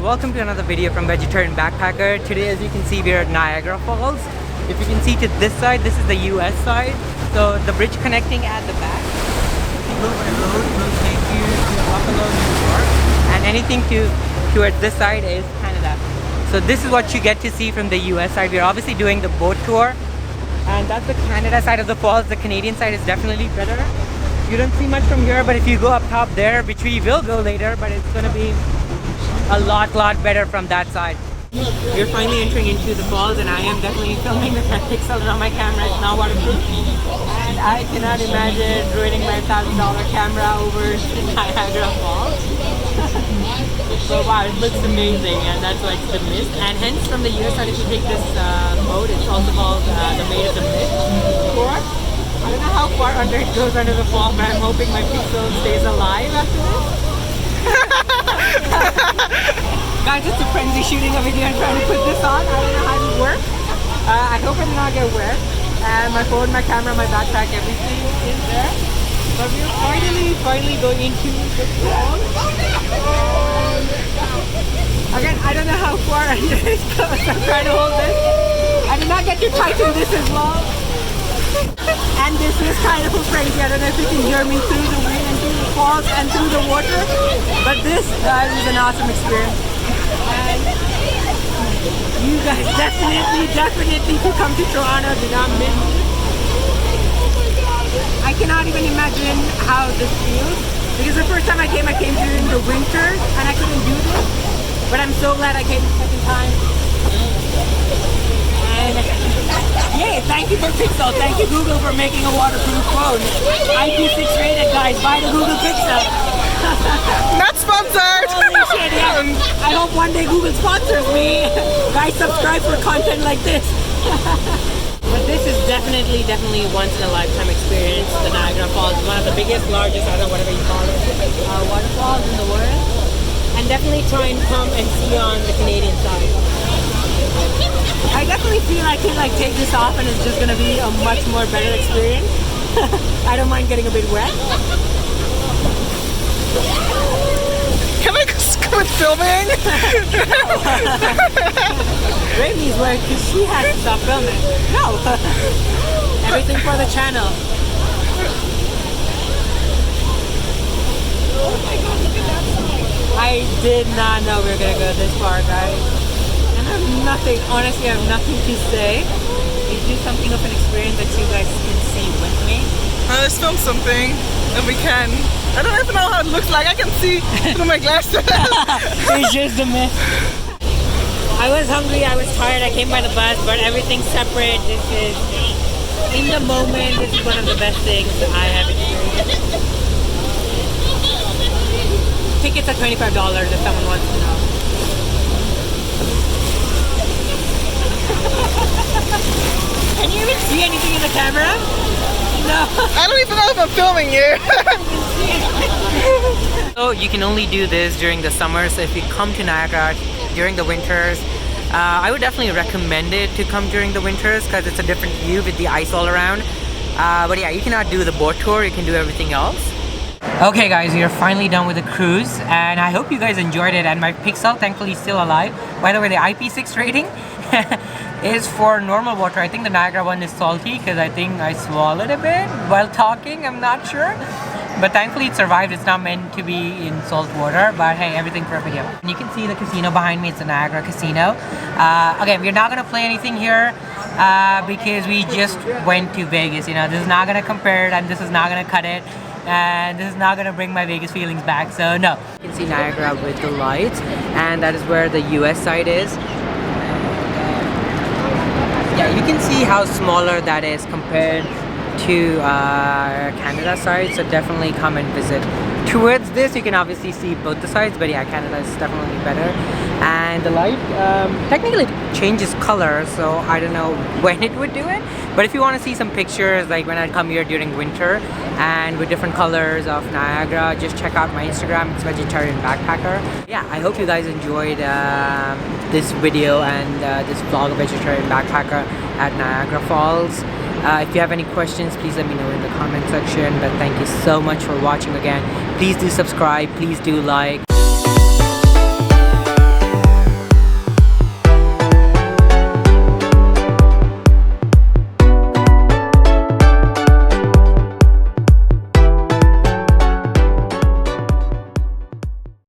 welcome to another video from Vegetarian Backpacker. Today, as you can see, we're at Niagara Falls. If you can see to this side, this is the US side. So the bridge connecting at the back. If you go by road, will take you to Buffalo, New York. And anything towards this side is Canada. So this is what you get to see from the US side. We're obviously doing the boat tour. And that's the Canada side of the falls. The Canadian side is definitely better. You don't see much from here, but if you go up top there, which we will go later, but it's gonna be a lot better from that side. We're finally entering into the falls, and I am definitely filming with my pixels on my camera. It's not waterproof, and I cannot imagine ruining my $1,000 camera over Niagara Falls. So wow, it looks amazing, and that's why it's the mist. And hence, from the US side, if you take this boat, it's also called the Maid of the Mist. I don't know how far under it goes under the fall, but I'm hoping my pixel stays alive after this. Guys, it's a frenzy shooting a video and trying to put this on. I don't know how it works. I hope I did not get wet. And my phone, my camera, my backpack, everything is there. But we're finally going into the fall. Again, I don't know how far under it goes. I'm trying to hold this. I did not get to tighten this as well. And this is kind of crazy. I don't know if you can hear me through the wind and through the falls and through the water, but this is an awesome experience. And you guys definitely to come to Toronto, do not miss it. I cannot even imagine how this feels, because the first time I came during the winter and I couldn't do this, but I'm so glad I came the second time. And yay, thank you for Pixel, thank you Google for making a waterproof phone. IP6 rated, guys, buy the Google Pixel. Not sponsored! Holy shit, yeah. I hope one day Google sponsors me. Guys, subscribe for content like this. But this is definitely once in a lifetime experience. The Niagara Falls is one of the biggest, largest, I don't know, whatever you call it, waterfalls in the world. And definitely try and come and see on the Canadian side. I definitely feel I can take this off and it's just gonna be a much more better experience. I don't mind getting a bit wet. Can I just quit filming? Remy's where she has to stop filming. No. Everything for the channel. Oh my god, look at that side. I did not know we were gonna go this far, guys. I have nothing, honestly, I have nothing to say. It's just something of an experience that you guys can see with me. Let's film something, if we can. I don't even know how it looks like. I can see through my glasses. It's just a myth. I was hungry, I was tired, I came by the bus, but everything's separate. This is, in the moment, this is one of the best things I have experienced. Tickets are $25 if someone wants to know. Can you even see anything in the camera? No. I don't even know if I'm filming you. So you can only do this during the summer. So if you come to Niagara during the winters, I would definitely recommend it to come during the winters because it's a different view with the ice all around. But yeah, you cannot do the boat tour. You can do everything else. Okay guys, we are finally done with the cruise and I hope you guys enjoyed it, and my pixel thankfully is still alive. By the way, the IP6 rating is for normal water. I think the Niagara one is salty because I think I swallowed a bit while talking, I'm not sure. But thankfully it survived. It's not meant to be in salt water, but hey, everything for a video. And you can see the casino behind me. It's the Niagara Casino. Again, we're not gonna play anything here because we just went to Vegas. You know, this is not gonna compare it and this is not gonna cut it. And this is not gonna bring my Vegas feelings back, so no. You can see Niagara with the lights, and that is where the US side is. Yeah, you can see how smaller that is compared to Canada side, so definitely come and visit. Towards this, you can obviously see both the sides, but yeah, Canada is definitely better. And the light technically changes color, so I don't know when it would do it. But if you want to see some pictures, like when I come here during winter and with different colors of Niagara, just check out my Instagram. It's Vegetarian Backpacker. Yeah, I hope you guys enjoyed this video and this vlog of Vegetarian Backpacker at Niagara Falls. If you have any questions, please let me know in the comment section. But thank you so much for watching again. Please do subscribe, please do like.